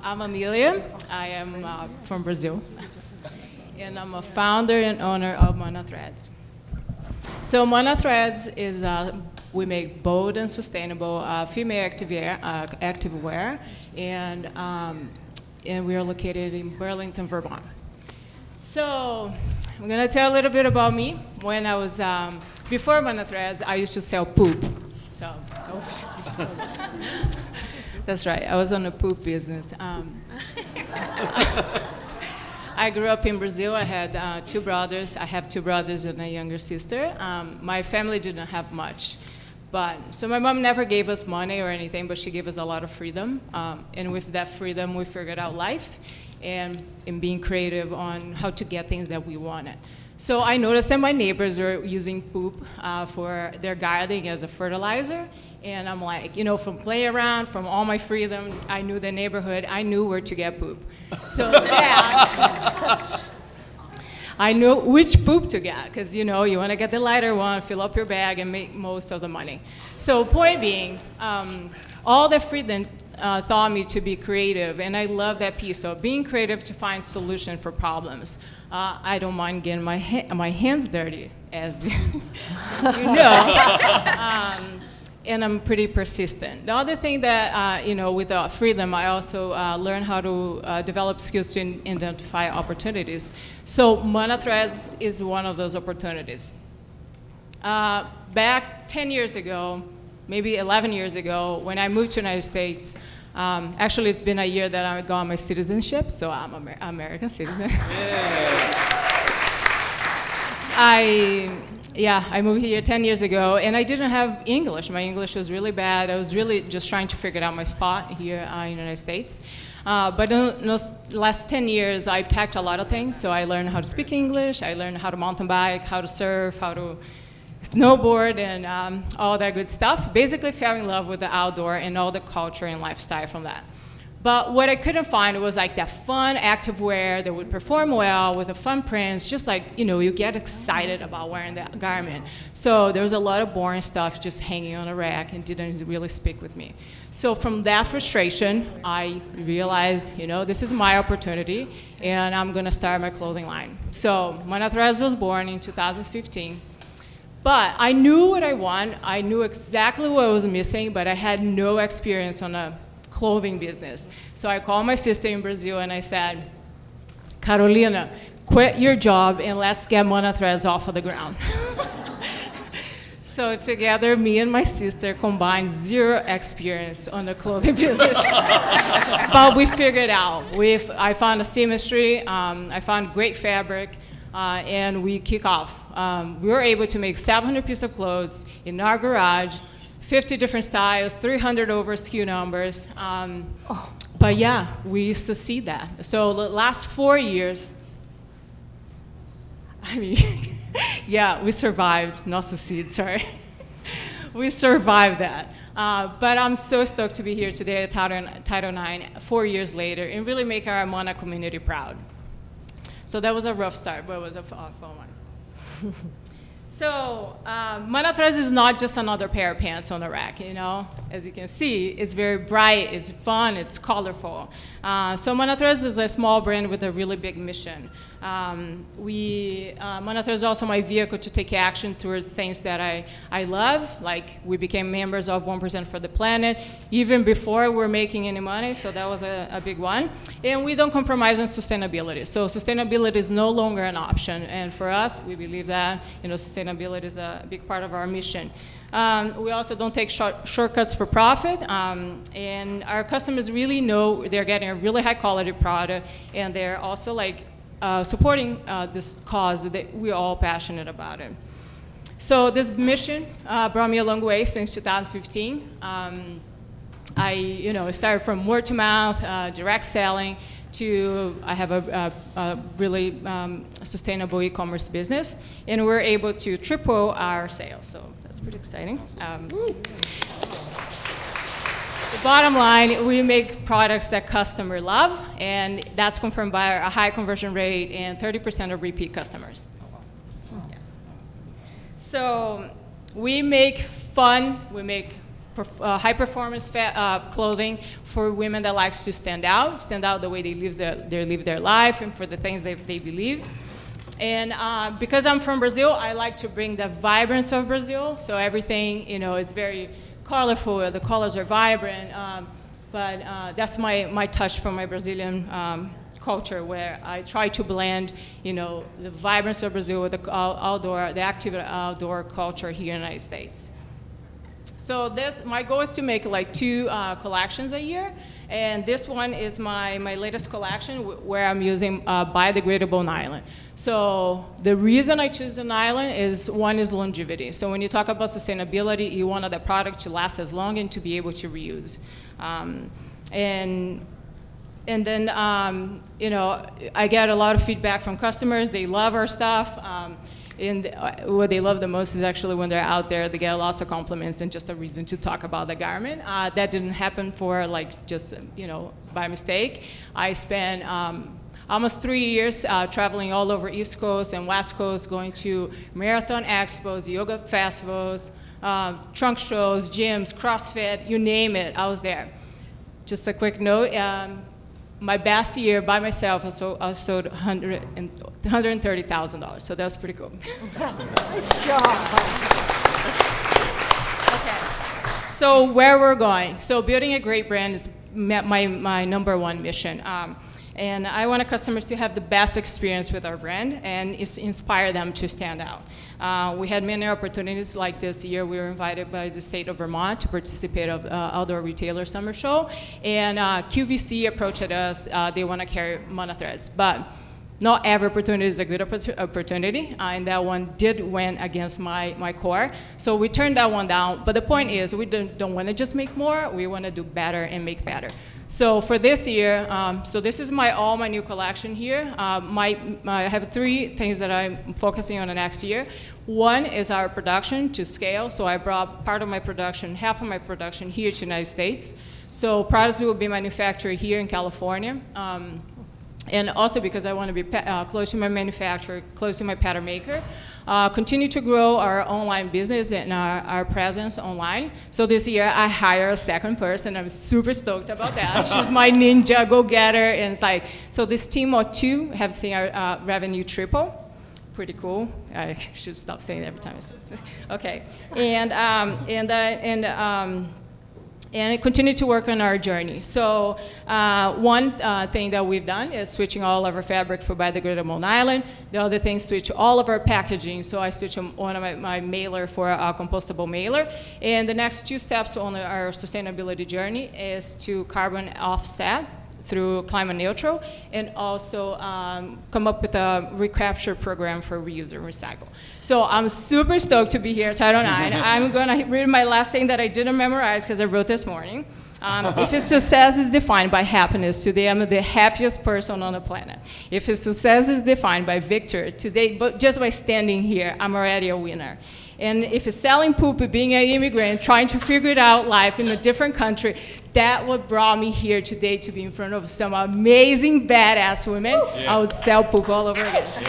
I'm Amelia. I am from Brazil, and I'm a founder and owner of Mana Threads. So Mana Threads is we make bold and sustainable female activewear, and we are located in Burlington, Vermont. So I'm gonna tell a little bit about me. When I was before Mana Threads, I used to sell poop. So that's right. I was on a poop business. I grew up in Brazil. I had two brothers. I have two brothers and a younger sister. My family didn't have much. So my mom never gave us money or anything, but she gave us a lot of freedom. And with that freedom, we figured out life and in being creative on how to get things that we wanted. So I noticed that my neighbors were using poop for their gardening as a fertilizer. And I'm like, from playing around, from all my freedom, I knew the neighborhood, I knew where to get poop. So I knew which poop to get, because you want to get the lighter one, fill up your bag, and make most of the money. So point being, all the freedom taught me to be creative, and I love that piece. So being creative to find solution for problems. I don't mind getting my hands dirty, as you know. And I'm pretty persistent. The other thing that, with freedom, I also learned how to develop skills to identify opportunities. So Mana Threads is one of those opportunities. Back 10 years ago, maybe 11 years ago, when I moved to the United States, actually it's been a year that I got my citizenship, so I'm an American citizen. I moved here 10 years ago, and I didn't have English. My English was really bad. I was really just trying to figure out my spot here in the United States. But in those last 10 years, I packed a lot of things. So I learned how to speak English. I learned how to mountain bike, how to surf, how to snowboard, and all that good stuff. Basically fell in love with the outdoor and all the culture and lifestyle from that. But what I couldn't find was like that fun activewear that would perform well with the fun prints, just like, you get excited about wearing that garment. So there was a lot of boring stuff just hanging on a rack and didn't really speak with me. So from that frustration, I realized, this is my opportunity, and I'm gonna start my clothing line. So Mana Threads was born in 2015. But I knew what I want. I knew exactly what I was missing, but I had no experience on a clothing business. So I called my sister in Brazil and I said, Carolina, quit your job and let's get Mana Threads off of the ground. So together, me and my sister combined zero experience on the clothing business. But we figured out. I found a seamistry, I found great fabric, and we kick off. We were able to make 700 pieces of clothes in our garage, 50 different styles, 300 over SKU numbers. But yeah, we succeed that. So the last 4 years, yeah, we survived, not succeed, sorry. We survived that. But I'm so stoked to be here today at Title IX, 4 years later, and really make our Mana community proud. So that was a rough start, but it was a fun one. So Mana Threads is not just another pair of pants on the rack, As you can see, it's very bright, it's fun, it's colorful. So Mana Threads is a small brand with a really big mission. Mana Threads is also my vehicle to take action towards things that I love, like we became members of 1% for the Planet, even before we're making any money, so that was a big one. And we don't compromise on sustainability. So sustainability is no longer an option, and for us, we believe that sustainability is a big part of our mission. We also don't take shortcuts for profit, and our customers really know they're getting a really high quality product, and they're also supporting this cause that we're all passionate about it. So this mission brought me a long way since 2015. I started from word to mouth, direct selling, to I have a really sustainable e-commerce business, and we're able to triple our sales. So that's pretty exciting. The bottom line, we make products that customers love, and that's confirmed by a high conversion rate and 30% of repeat customers. Yes. So we make fun, we make high performance clothing for women that likes to stand out the way they live their life and for the things they believe. And because I'm from Brazil, I like to bring the vibrance of Brazil. So everything, is very colorful. The colors are vibrant. But that's my touch from my Brazilian culture, where I try to blend, the vibrance of Brazil with the active outdoor culture here in the United States. So my goal is to make like 2 collections a year. And this one is my latest collection where I'm using biodegradable nylon. So the reason I choose the nylon is, one is longevity. So when you talk about sustainability, you want the product to last as long and to be able to reuse. And then, I get a lot of feedback from customers. They love our stuff. And what they love the most is actually when they're out there, they get lots of compliments and just a reason to talk about the garment. That didn't happen for just, by mistake. I spent almost 3 years traveling all over East Coast and West Coast, going to marathon expos, yoga festivals, trunk shows, gyms, CrossFit, you name it, I was there. Just a quick note, my best year by myself, I sold $130,000, so that was pretty cool. Nice job. Okay, so where we're going. So building a great brand is my number one mission. And I want our customers to have the best experience with our brand and inspire them to stand out. We had many opportunities like this year. We were invited by the state of Vermont to participate in the Outdoor Retailer Summer Show. And QVC approached us. They want to carry monothreads. But not every opportunity is a good opportunity, and that one did win against my core. So we turned that one down. But the point is, we don't want to just make more. We want to do better and make better. So for this year, so this is all my new collection here. I have 3 things that I'm focusing on the next year. One is our production to scale. So I brought part of my production, half of my production here to the United States. So products will be manufactured here in California. And also because I want to be close to my manufacturer, close to my pattern maker. Continue to grow our online business and our presence online. So this year I hire a second person. I'm super stoked about that. She's my ninja go-getter. And it's so this team of 2 have seen our revenue triple. Pretty cool. I should stop saying it every time I say it. Okay. And continue to work on our journey. So one thing that we've done is switching all of our fabric for biodegradable nylon. The other thing is switch all of our packaging. So I switched one of my mailer for a compostable mailer. And the next 2 steps on our sustainability journey is to carbon offset through climate neutral, and also come up with a recapture program for reuse and recycle. So I'm super stoked to be here at Title IX. I'm gonna read my last thing that I didn't memorize because I wrote this morning. If his success is defined by happiness, today I'm the happiest person on the planet. If his success is defined by victory, today, but just by standing here, I'm already a winner. And if it's selling poop, being an immigrant, trying to figure out life in a different country, that what brought me here today to be in front of some amazing, badass women. Yeah. I would sell poop all over again. Yeah.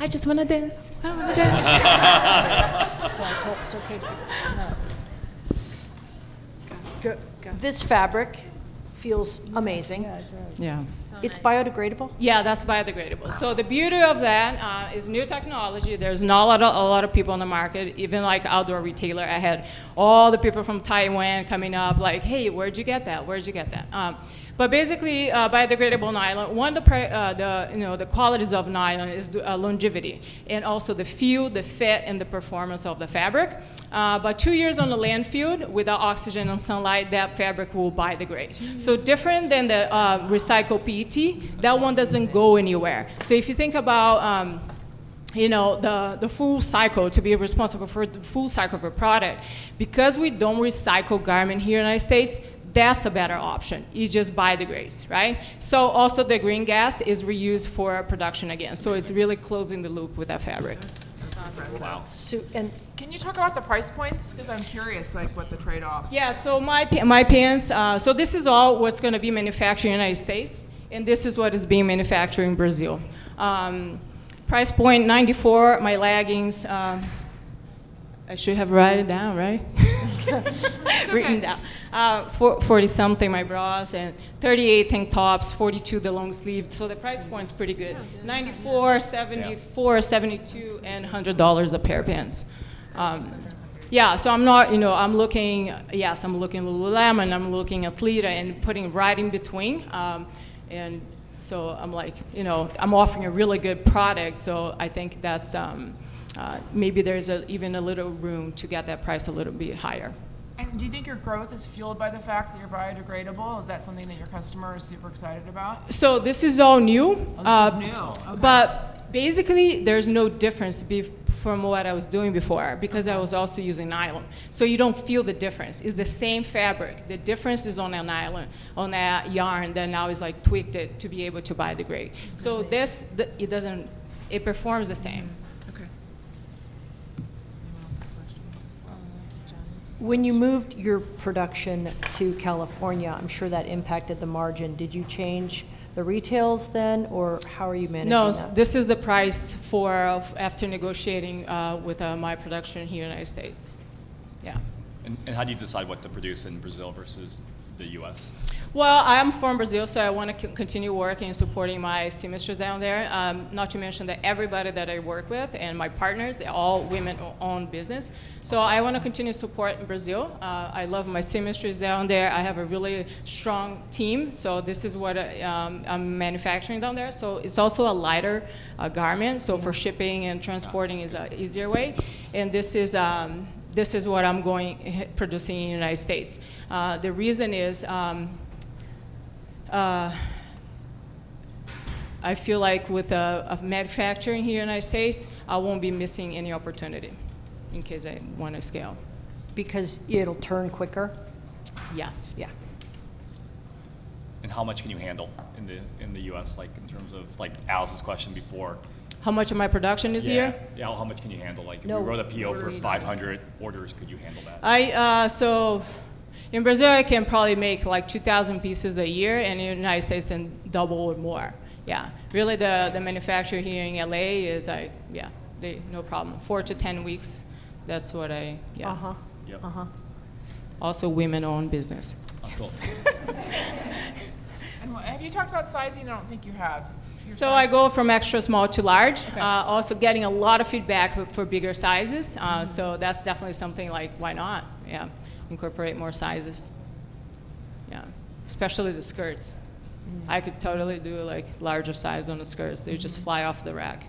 I just want to dance. I want to dance. So I told, so Casey, no. This fabric feels amazing. Yeah, it does. Yeah. It's biodegradable? Yeah, that's biodegradable. So the beauty of that is new technology. There's not a lot of people on the market, even like outdoor retailer. I had all the people from Taiwan coming up like, hey, where'd you get that? Where'd you get that? But basically, biodegradable nylon, one of the qualities of nylon is longevity, and also the feel, the fit, and the performance of the fabric. But 2 years on the landfill without oxygen and sunlight, that fabric will biodegrade. So different than the recycled PET, that one doesn't go anywhere. So if you think about the full cycle, to be responsible for the full cycle of a product, because we don't recycle garment here in the United States, that's a better option. It just biodegrades, right? So also the green gas is reused for production again. So it's really closing the loop with that fabric. That's wow. And can you talk about the price points? Because I'm curious, like what the trade-off. Yeah. So my pants. So this is all what's going to be manufactured in the United States. And this is what is being manufactured in Brazil. Price point 94, my leggings. I should have written it down, right? Written down. 40 something my bras, and 38 tank tops, 42 the long sleeve. So the price point's pretty good. 94, 74, 72, and $100 a pair of pants. Yeah, so I'm not, I'm looking, yes, I'm looking Lululemon, I'm looking Athleta, and putting right in between. And so I'm like, I'm offering a really good product, so I think that's, maybe there's even a little room to get that price a little bit higher. And do you think your growth is fueled by the fact that you're biodegradable? Is that something that your customer is super excited about? So this is all new. Oh, this is new. Okay. But basically, there's no difference from what I was doing before, because I was also using nylon. So you don't feel the difference. It's the same fabric. The difference is on that nylon, on that yarn that now is like tweaked it to be able to biodegrade. So this, it performs the same. Okay. Anyone else have questions? When you moved your production to California, I'm sure that impacted the margin. Did you change the retails then, or how are you managing No, that? this is the price after negotiating with my production here in the United States. Yeah. And how do you decide what to produce in Brazil versus the U.S.? Well, I'm from Brazil, so I want to continue working and supporting my seamstresses down there. Not to mention that everybody that I work with and my partners, they're all women-owned business. So I want to continue to support Brazil. I love my seamstresses down there. I have a really strong team, so this is what I'm manufacturing down there. So it's also a lighter garment, so for shipping and transporting is an easier way. And this is what I'm producing in the United States. The reason is I feel like with manufacturing here in the United States, I won't be missing any opportunity in case I want to scale. Because it'll turn quicker? Yeah. Yeah. And how much can you handle in the U.S., like in terms of like Alice's question before? How much of my production is here? Yeah, how much can you handle? Like if No, we wrote a PO what are for you 500 orders, could you handle that? So in Brazil, I can probably make like 2,000 pieces a year, and in the United States, and double or more. Yeah, really the manufacturer here in LA is no problem. 4 to 10 weeks, that's what yeah. Uh-huh. Yep. Uh-huh. Also women-owned business. That's cool. And have you talked about sizing? I don't think you have. Your So I size? go from extra small to large. Okay. Also getting a lot of feedback for bigger sizes. So that's definitely something like, why not? Yeah, incorporate more sizes. Yeah, especially the skirts. I could totally do like larger size on the skirts. They just fly off the rack.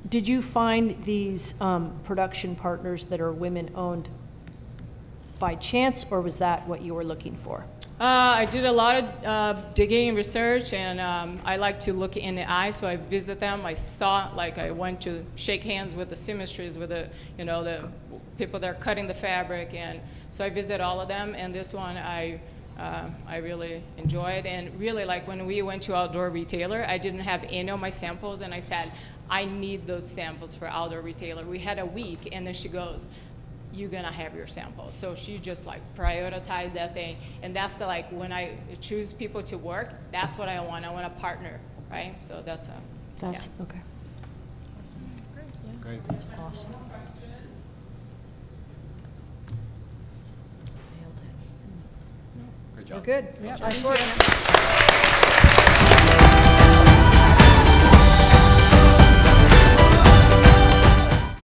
Did you find these production partners that are women-owned by chance, or was that what you were looking for? I did a lot of digging and research, and I like to look in the eye, so I visit them. I went to shake hands with the seamstresses, with the people that are cutting the fabric, and so I visit all of them. And this one I really enjoyed, and really like when we went to outdoor retailer, I didn't have any of my samples, and I said, I need those samples for outdoor retailer. We had a week, and then she goes, you're gonna have your samples. So she just like prioritized that thing. And that's like when I choose people to work, that's what I want. I want a partner, right? So that's Okay. Great. Awesome. Great You're job. good. Yeah. Nice work.